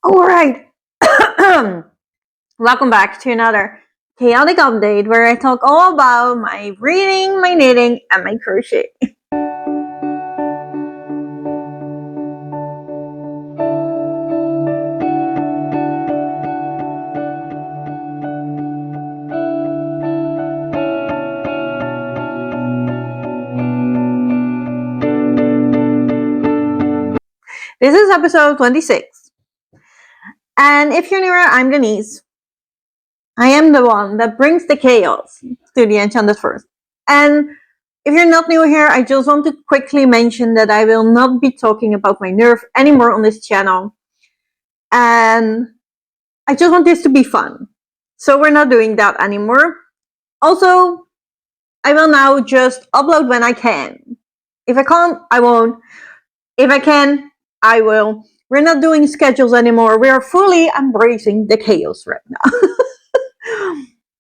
All right. Welcome back to another chaotic update where I talk all about my reading, my knitting, and my crochet. This is episode 26. And if you're newer, I'm Denise. I am the one that brings the chaos to the Enchanted Forest. And if you're not new here, I just want to quickly mention that I will not be talking about my nerve anymore on this channel. And I just want this to be fun. So we're not doing that anymore. Also, I will now just upload when I can. If I can't, I won't. If I can, I will. We're not doing schedules anymore. We are fully embracing the chaos right now.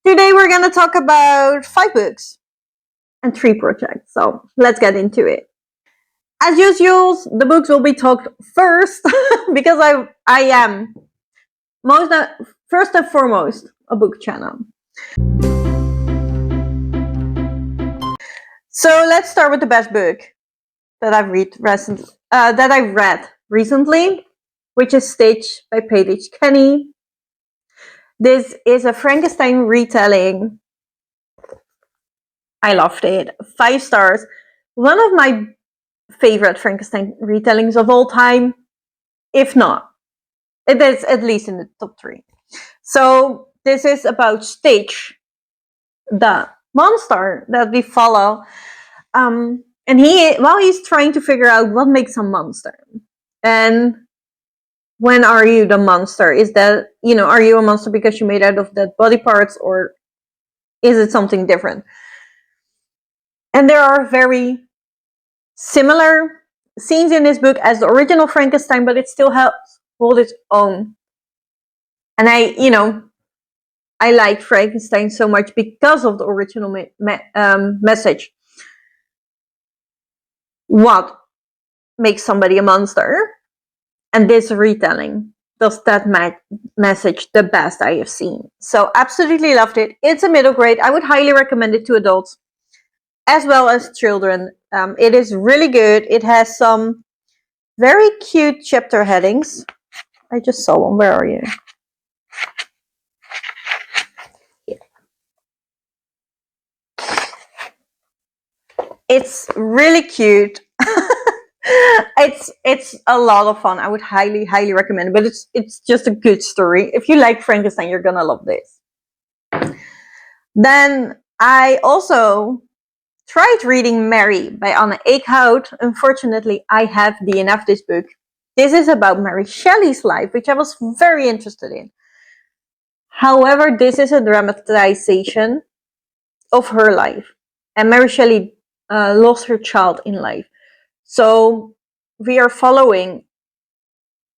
Today we're going to talk about 5 books and 3 projects. So let's get into it. As usual, the books will be talked first because I am first and foremost a book channel. So let's start with the best book that I've read recently, which is Stitch by Paige K. This is a Frankenstein retelling. I loved it. 5 stars. One of my favorite Frankenstein retellings of all time, if not. It is at least in the top 3. So this is about Stitch, the monster that we follow. And he's trying to figure out what makes a monster. And when are you the monster? Is that, are you a monster because you're made out of dead body parts, or is it something different? And there are very similar scenes in this book as the original Frankenstein, but it still helps hold its own. And I like Frankenstein so much because of the original message. What makes somebody a monster? And this retelling does that message the best I have seen. So absolutely loved it. It's a middle grade. I would highly recommend it to adults as well as children. It is really good. It has some very cute chapter headings. I just saw one. Where are you? It's really cute. It's a lot of fun. I would highly recommend it, but it's just a good story. If you like Frankenstein, you're gonna love this. Then I also tried reading Mary by Anne Eickhout. Unfortunately, I have DNF this book. This is about Mary Shelley's life, which I was very interested in. However, this is a dramatization of her life. And Mary Shelley lost her child in life. So we are following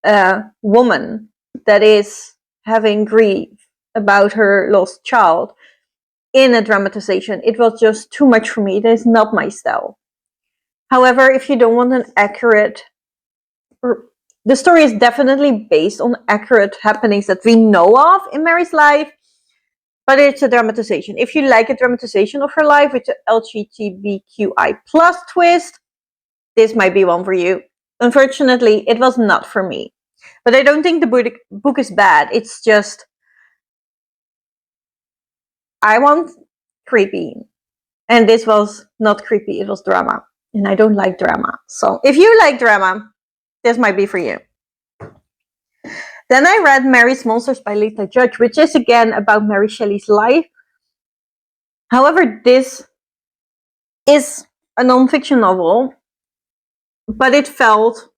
a woman that is having grief about her lost child in a dramatization. It was just too much for me. It is not my style. However, if you don't want an accurate... The story is definitely based on accurate happenings that we know of in Mary's life, but it's a dramatization. If you like a dramatization of her life with the LGBTQI+ twist, this might be one for you. Unfortunately, it was not for me. But I don't think the book is bad. It's just, I want creepy. And this was not creepy, it was drama. And I don't like drama. So if you like drama, this might be for you. Then I read Mary's Monsters by Lita Judge, which is again about Mary Shelley's life. However, this is a non-fiction novel, but it felt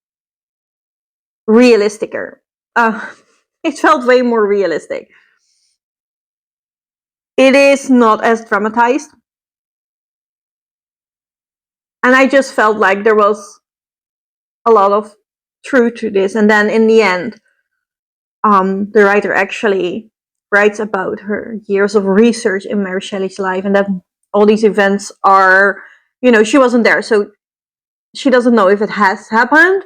realisticer. It felt way more realistic. It is not as dramatized. And I just felt like there was a lot of truth to this. And then in the end, the writer actually writes about her years of research in Mary Shelley's life, and that all these events are, she wasn't there, so she doesn't know if it has happened.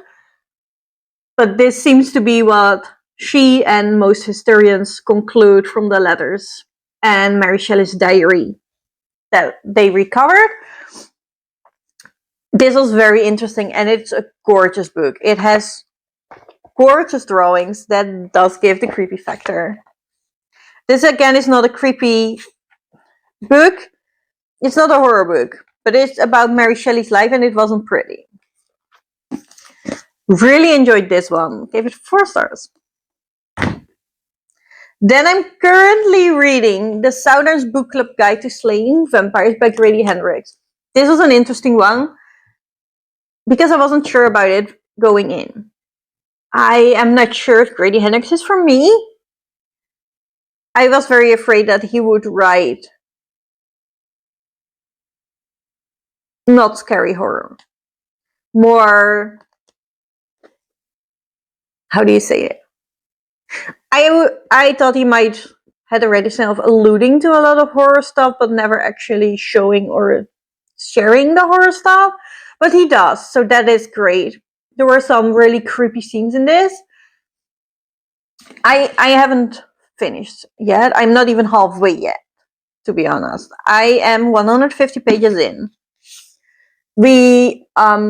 But this seems to be what she and most historians conclude from the letters and Mary Shelley's diary that they recovered. This was very interesting, and it's a gorgeous book. It has gorgeous drawings that does give the creepy factor. This again is not a creepy book. It's not a horror book, but it's about Mary Shelley's life, and it wasn't pretty. Really enjoyed this one. Gave it 4 stars. Then I'm currently reading The Southern's Book Club Guide to Slaying Vampires by Grady Hendrix. This was an interesting one because I wasn't sure about it going in. I am not sure if Grady Hendrix is for me. I was very afraid that he would write not scary horror. More, how do you say it? I thought he might had a reticence of alluding to a lot of horror stuff, but never actually showing or sharing the horror stuff. But he does, so that is great. There were some really creepy scenes in this. I haven't finished yet. I'm not even halfway yet, to be honest. I am 150 pages in. We are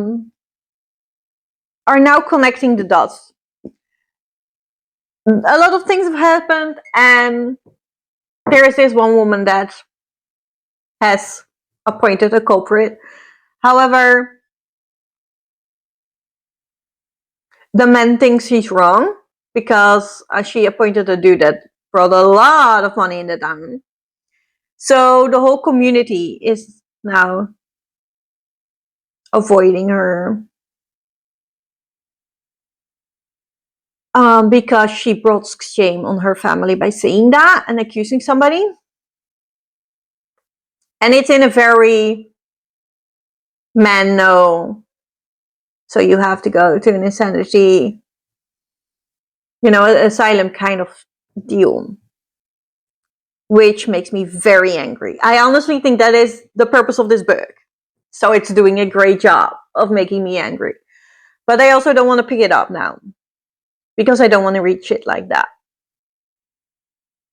now connecting the dots. A lot of things have happened, and there is this one woman that has appointed a culprit. However, the man thinks he's wrong because she appointed a dude that brought a lot of money in the town. So the whole community is now avoiding her because she brought shame on her family by saying that and accusing somebody. And it's in a very man no, so you have to go to an insanity, asylum kind of deal, which makes me very angry. I honestly think that is the purpose of this book. So it's doing a great job of making me angry. But I also don't want to pick it up now because I don't want to read shit like that.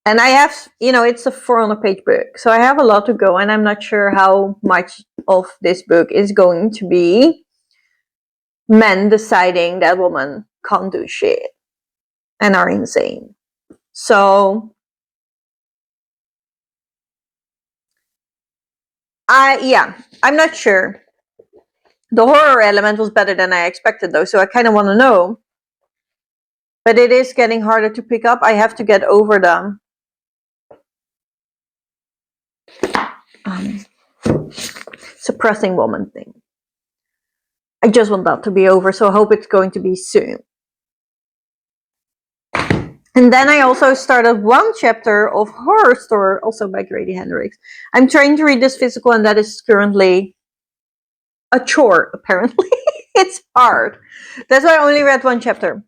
And I have, it's a 400-page book, so I have a lot to go, and I'm not sure how much of this book is going to be men deciding that women can't do shit and are insane. So, I'm not sure. The horror element was better than I expected, though, so I kind of want to know. But it is getting harder to pick up. I have to get over the suppressing woman thing. I just want that to be over, so I hope it's going to be soon. And then I also started one chapter of Horror Store, also by Grady Hendrix. I'm trying to read this physical, and that is currently a chore, apparently. It's hard. That's why I only read one chapter.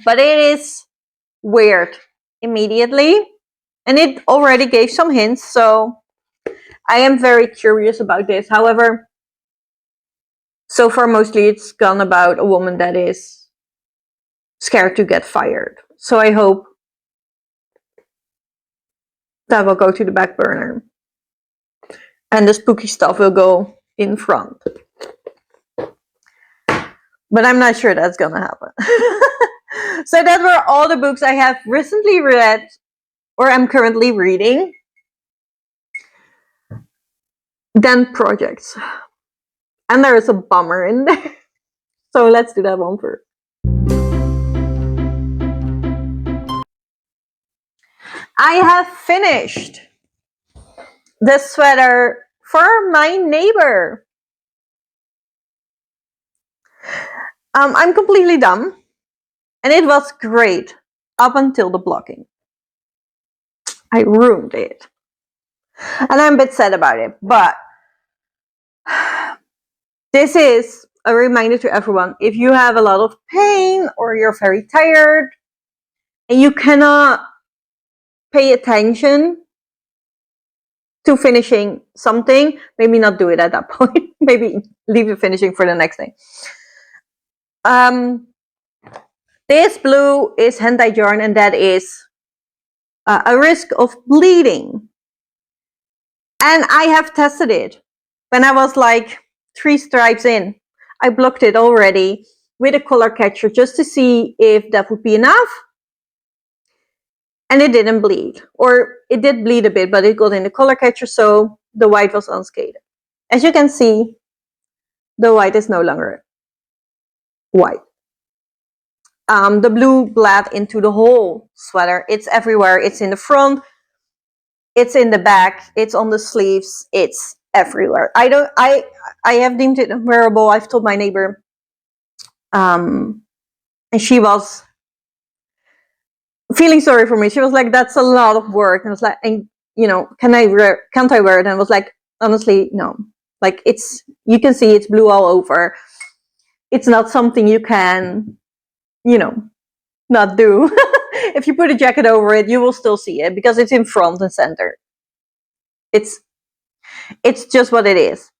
But it is weird immediately. And it already gave some hints, so I am very curious about this. However, so far mostly it's gone about a woman that is scared to get fired. So I hope that will go to the back burner. And the spooky stuff will go in front. But I'm not sure that's gonna happen. So that were all the books I have recently read or I'm currently reading. Then projects. And there is a bummer in there. So let's do that one first. I have finished the sweater for my neighbor. I'm completely done. And it was great up until the blocking. I ruined it. And I'm a bit sad about it. But this is a reminder to everyone. If you have a lot of pain or you're very tired and you cannot pay attention to finishing something, maybe not do it at that point. Maybe leave it finishing for the next day. This blue is hand-dyed yarn, and that is a risk of bleeding. And I have tested it. When I was like 3 stripes in, I blocked it already with a color catcher just to see if that would be enough. And it didn't bleed. Or it did bleed a bit, but it got in the color catcher, so the white was unscathed. As you can see, the white is no longer white. The blue bled into the whole sweater. It's everywhere. It's in the front. It's in the back. It's on the sleeves. It's everywhere. I have deemed it unwearable. I've told my neighbor, and she was feeling sorry for me. She was like, "That's a lot of work." And I was like, "And can't I wear it?" And I was like, "Honestly, no. Like, you can see it's blue all over. It's not something you can, not do." If you put a jacket over it, you will still see it because it's in front and center. It's just what it is.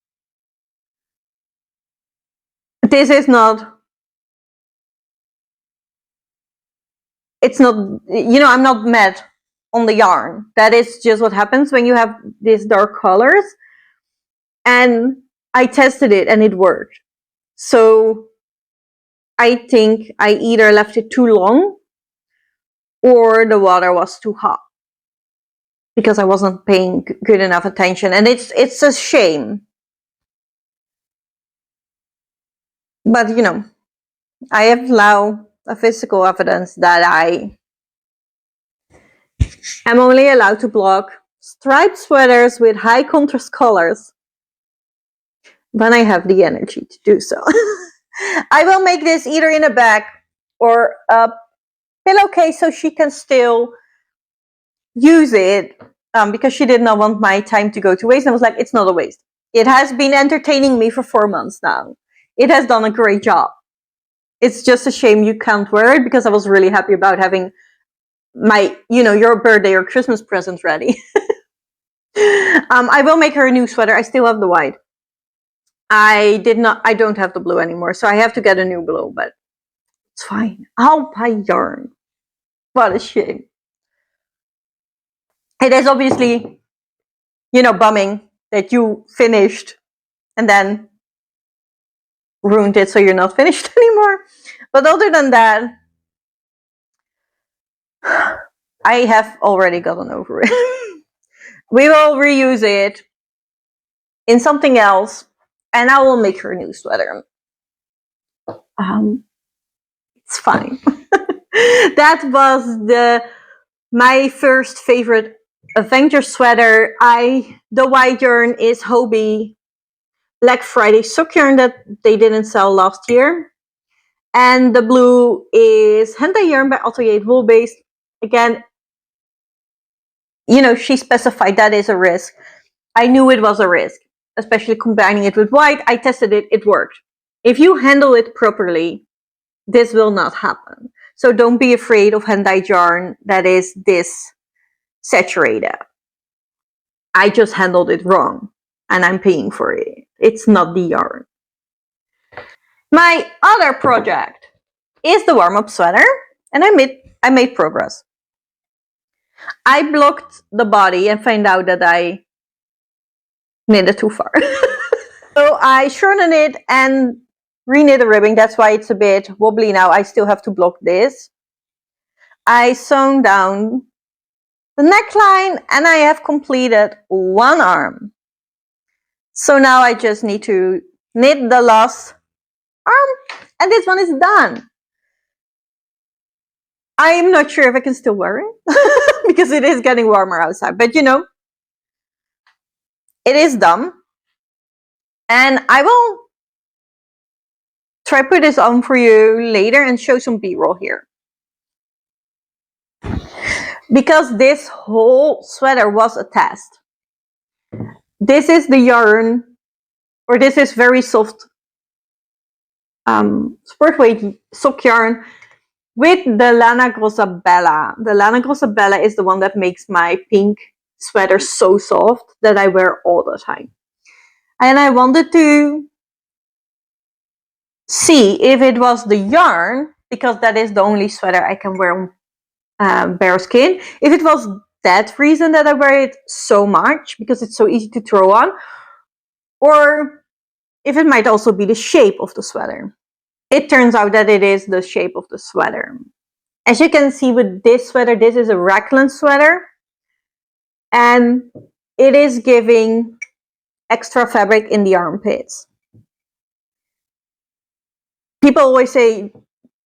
This is not. It's not. I'm not mad on the yarn. That is just what happens when you have these dark colors. And I tested it and it worked. So I think I either left it too long or the water was too hot because I wasn't paying good enough attention. And it's a shame. But, I have now a physical evidence that I am only allowed to block striped sweaters with high contrast colors when I have the energy to do so. I will make this either in a bag or a pillowcase so she can still use it, because she did not want my time to go to waste. And I was like, it's not a waste. It has been entertaining me for 4 months now. It has done a great job. It's just a shame you can't wear it because I was really happy about having my, your birthday or Christmas present ready. I will make her a new sweater. I still have the white. I don't have the blue anymore, so I have to get a new blue, but it's fine. I'll buy yarn. What a shame. It is obviously, bumming that you finished and then ruined it so you're not finished anymore. But other than that, I have already gotten over it. We will reuse it in something else, and I will make her a new sweater. It's fine. That was my first favorite Avenger sweater. The white yarn is Hobie Black Friday sock yarn that they didn't sell last year. And the blue is hand-dyed yarn by Atelier Wool Based. Again, she specified that is a risk. I knew it was a risk, especially combining it with white. I tested it, it worked. If you handle it properly, this will not happen. So don't be afraid of hand-dyed yarn that is this saturated. I just handled it wrong and I'm paying for it. It's not the yarn. My other project is the warm-up sweater, and I made progress. I blocked the body and found out that I knitted too far. So I shortened it and reknit the ribbing. That's why it's a bit wobbly now. I still have to block this. I sewn down the neckline and I have completed one arm. So now I just need to knit the last arm and this one is done. I'm not sure if I can still wear it because it is getting warmer outside, but it is done. And I will try put this on for you later and show some B-roll here. Because this whole sweater was a test. This is the yarn, or this is very soft sport weight sock yarn with the Lana Grossa Bella. The Lana Grossa Bella is the one that makes my pink sweater so soft that I wear all the time. And I wanted to see if it was the yarn because that is the only sweater I can wear on bare skin. If it was that reason that I wear it so much, because it's so easy to throw on, or if it might also be the shape of the sweater. It turns out that it is the shape of the sweater. As you can see with this sweater, this is a raglan sweater, and it is giving extra fabric in the armpits. People always say,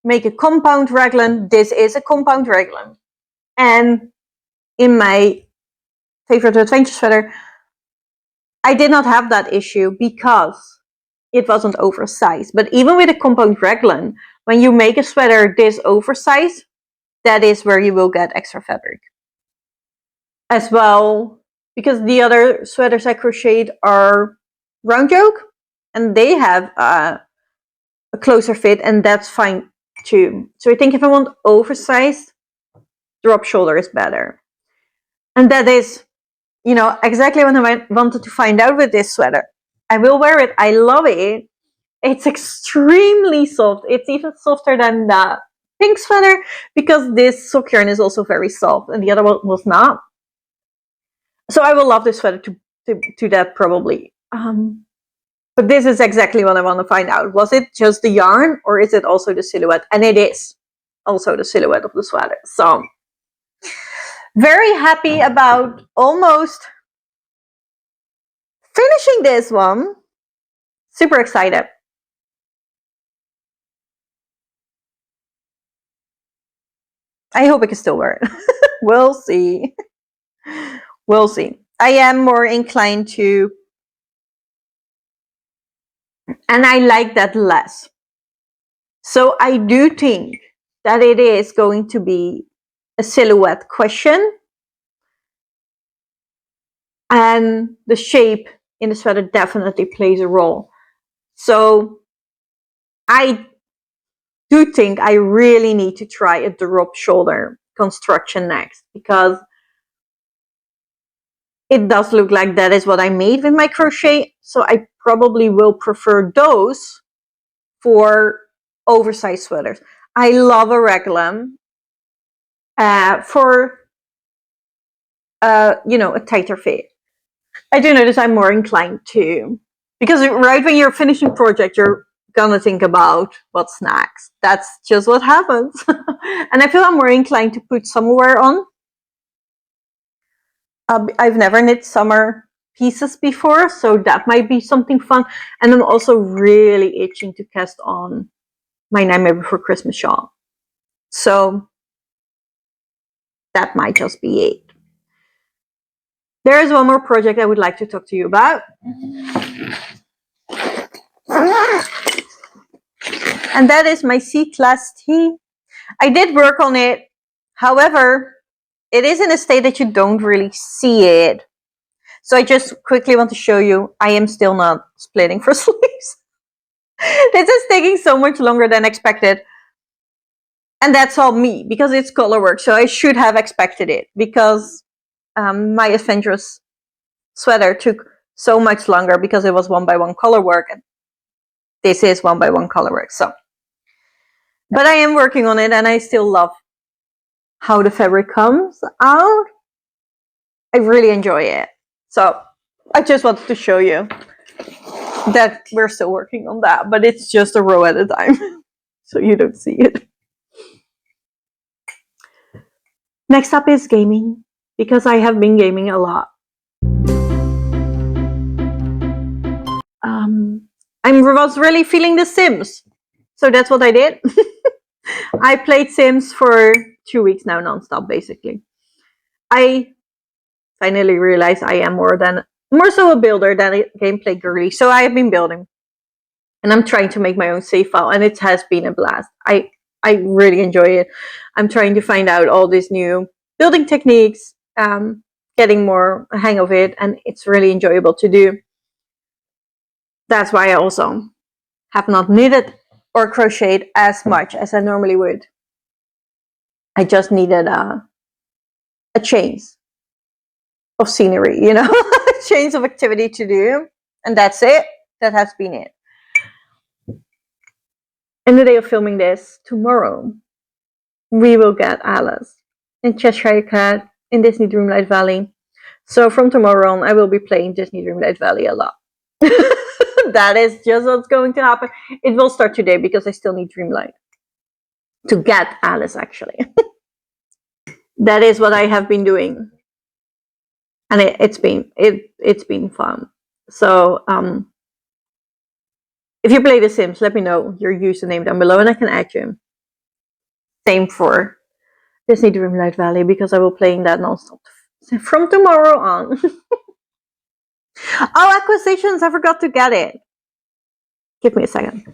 make a compound raglan. This is a compound raglan. And in my favorite adventure sweater, I did not have that issue because it wasn't oversized. But even with a compound raglan, when you make a sweater this oversized, that is where you will get extra fabric. As well, because the other sweaters I crocheted are round yoke, and they have a closer fit, and that's fine too. So I think if I want oversized, drop shoulder is better. And that is, exactly what I wanted to find out with this sweater. I will wear it. I love it. It's extremely soft. It's even softer than the pink sweater, because this sock yarn is also very soft and the other one was not. So I will love this sweater to that probably. But this is exactly what I want to find out. Was it just the yarn, or is it also the silhouette? And it is also the silhouette of the sweater. So very happy about almost finishing this one. Super excited. I hope I can still wear it. We'll see. We'll see. I am more inclined to, and I like that less. So I do think that it is going to be a silhouette question. And the shape in the sweater definitely plays a role. So I do think I really need to try a drop shoulder construction next, because it does look like that is what I made with my crochet. So I probably will prefer those for oversized sweaters. I love a raglan for a tighter fit. I do notice I'm more inclined to, because right when you're finishing a project, you're gonna think about what's next. That's just what happens. And I feel I'm more inclined to put somewhere on. I've never knit summer pieces before, so that might be something fun. And I'm also really itching to cast on my Nightmare Before Christmas shawl. So that might just be it. There is one more project I would like to talk to you about. And that is my C-Class tee. I did work on it. However, it is in a state that you don't really see it. So I just quickly want to show you, I am still not splitting for sleeves. This is taking so much longer than expected. And that's all me, because it's color work. So I should have expected it, because my adventurous sweater took so much longer because it was 1x1 color work. And this is 1x1 color work. So, but I am working on it, and I still love how the fabric comes out. I really enjoy it. So I just wanted to show you that we're still working on that, but it's just a row at a time. So you don't see it. Next up is gaming, because I have been gaming a lot. I was really feeling The Sims, so that's what I did. I played Sims for 2 weeks now, nonstop, basically. I finally realized I am more so a builder than a gameplay girly. So I have been building, and I'm trying to make my own save file, and it has been a blast. I really enjoy it. I'm trying to find out all these new building techniques, getting more a hang of it, and it's really enjoyable to do. That's why I also have not knitted or crocheted as much as I normally would. I just needed a change of scenery, a change of activity to do, and that's it. That has been it. in the day of filming this, tomorrow, we will get Alice in Cheshire Cat in Disney Dreamlight Valley. So from tomorrow on, I will be playing Disney Dreamlight Valley a lot. That is just what's going to happen. It will start today because I still need Dreamlight to get Alice, actually. That is what I have been doing, and it's been fun. So if you play The Sims, let me know your username down below, and I can add you. Same for Disney Dreamlight Valley, because I will playing that nonstop from tomorrow on. Oh, acquisitions! I forgot to get it. Give me a second.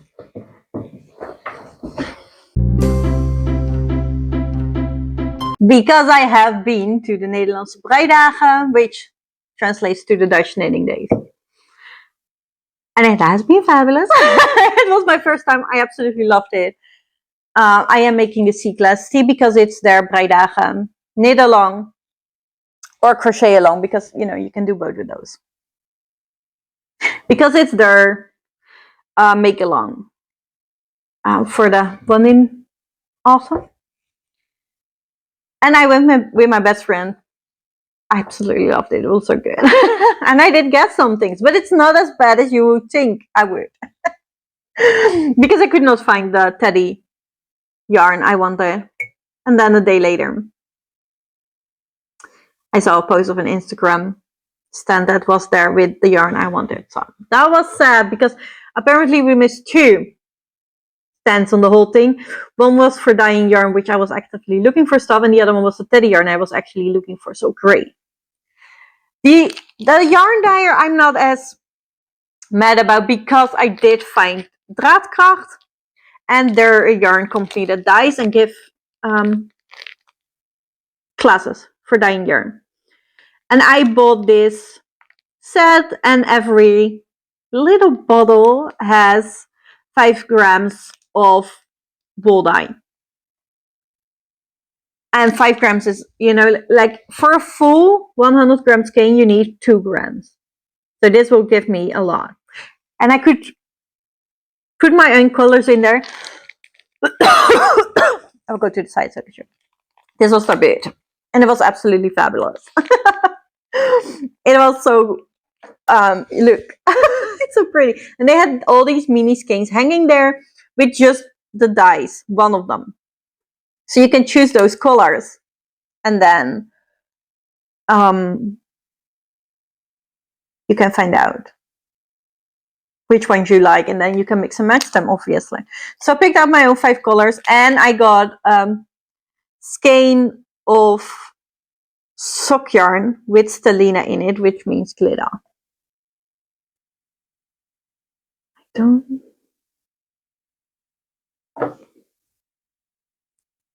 Because I have been to the Nederlandse Breidagen, which translates to the Dutch Knitting Days. And it has been fabulous. It was my first time. I absolutely loved it. I am making the C-class. C because it's their Breidagen. Knit along or crochet along, because you can do both with those. Because it's their make along for the one in autumn. And I went with my best friend. I absolutely loved it. It was so good. And I did get some things, but it's not as bad as you would think I would. Because I could not find the teddy yarn I wanted. And then a day later, I saw a post of an Instagram stand that was there with the yarn I wanted. So that was sad, because apparently we missed 2 stands on the whole thing. One was for dyeing yarn, which I was actively looking for stuff, and the other one was the teddy yarn I was actually looking for. So great. The yarn dyer I'm not as mad about, because I did find Draadkracht, and they're a yarn company that dyes and give classes for dyeing yarn. And I bought this set, and every little bottle has 5 grams of wool dye. And 5 grams is, like for a full 100 gram skein, you need 2 grams. So this will give me a lot. And I could put my own colors in there. I'll go to the side so I can show. This was the bit. And it was absolutely fabulous. It was so, look, it's so pretty. And they had all these mini skeins hanging there with just the dyes, one of them. So you can choose those colors, and then you can find out which ones you like, and then you can mix and match them, obviously. So I picked out my own 5 colors, and I got skein of sock yarn with stellina in it, which means glitter.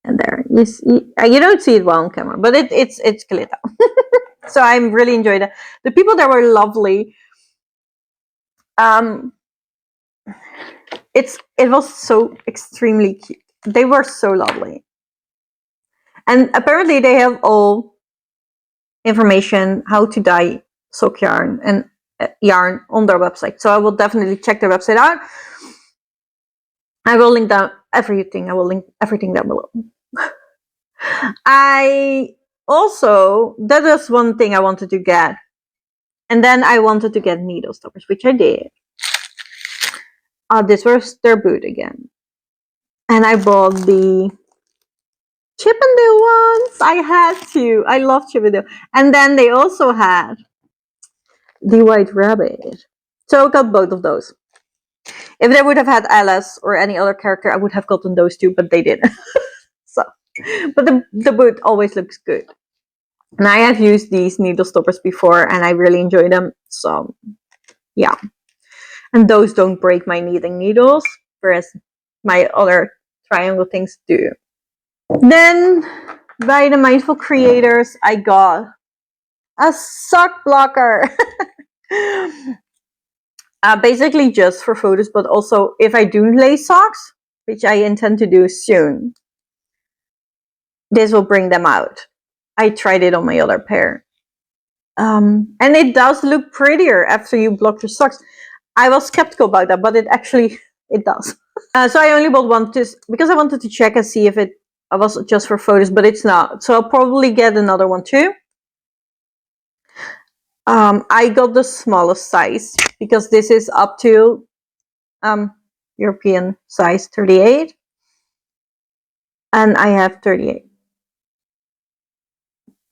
And there, you don't see it well on camera, but it's glitter. So I'm really enjoying it. The people there were lovely. It was so extremely cute. They were so lovely. And apparently they have all information how to dye sock yarn and yarn on their website. So I will definitely check their website out. I will link down everything. I will link everything down below. That was one thing I wanted to get. And then I wanted to get needle stoppers, which I did. This was their boot again. And I bought the Chippendale ones. I had to. I love Chippendale. And then they also had the White Rabbit. So I got both of those. If they would have had Alice or any other character, I would have gotten those 2, but they didn't. So, but the boot always looks good. And I have used these needle stoppers before, and I really enjoy them. So, yeah. And those don't break my knitting needles, whereas my other triangle things do. Then, by the Mindful Creators, I got a sock blocker. Basically just for photos, but also if I do lay socks, which I intend to do soon, this will bring them out. I tried it on my other pair. And it does look prettier after you block your socks. I was skeptical about that, but it does. So I only bought one because I wanted to check and see if it was just for photos, but it's not. So I'll probably get another one too. I got the smallest size because this is up to European size 38, and I have 38.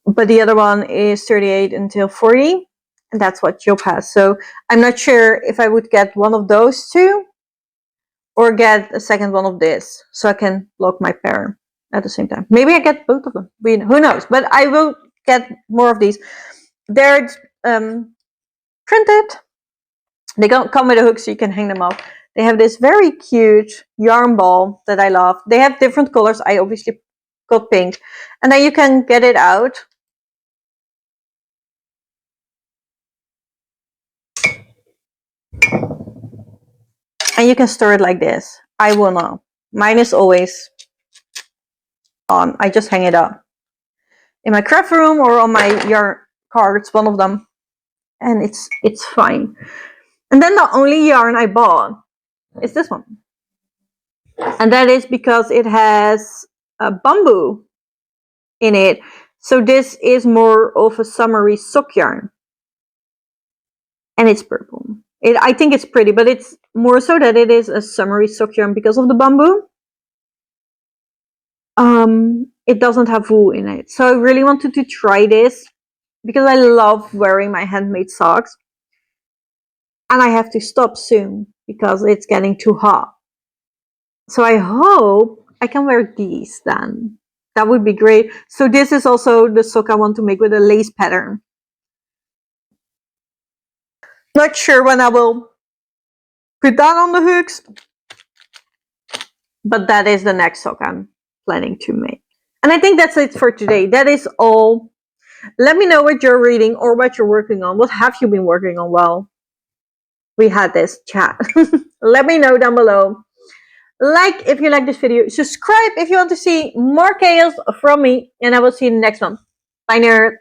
But the other one is 38 until 40, and that's what Job has. So I'm not sure if I would get one of those two or get a second one of this, so I can block my pair at the same time. Maybe I get both of them. Who knows? But I will get more of these. They're printed. They come with a hook so you can hang them up. They have this very cute yarn ball that I love. They have different colors. I obviously got pink. And then you can get it out. And you can store it like this. I will not. Mine is always on. I just hang it up in my craft room or on my yarn cards, one of them. And it's fine. And then the only yarn I bought is this one. And that is because it has a bamboo in it. So this is more of a summery sock yarn. And it's purple. I think it's pretty, but it's more so that it is a summery sock yarn because of the bamboo. It doesn't have wool in it. So I really wanted to try this because I love wearing my handmade socks. And I have to stop soon because it's getting too hot. So I hope I can wear these then. That would be great. So this is also the sock I want to make with a lace pattern. Not sure when I will put that on the hooks, but that is the next sock I'm planning to make. And I think that's it for today. That is all. Let me know what you're reading or what you're working on. What have you been working on while we had this chat? Let me know down below. Like if you like this video. Subscribe if you want to see more chaos from me. And I will see you in the next one. Bye, nerd.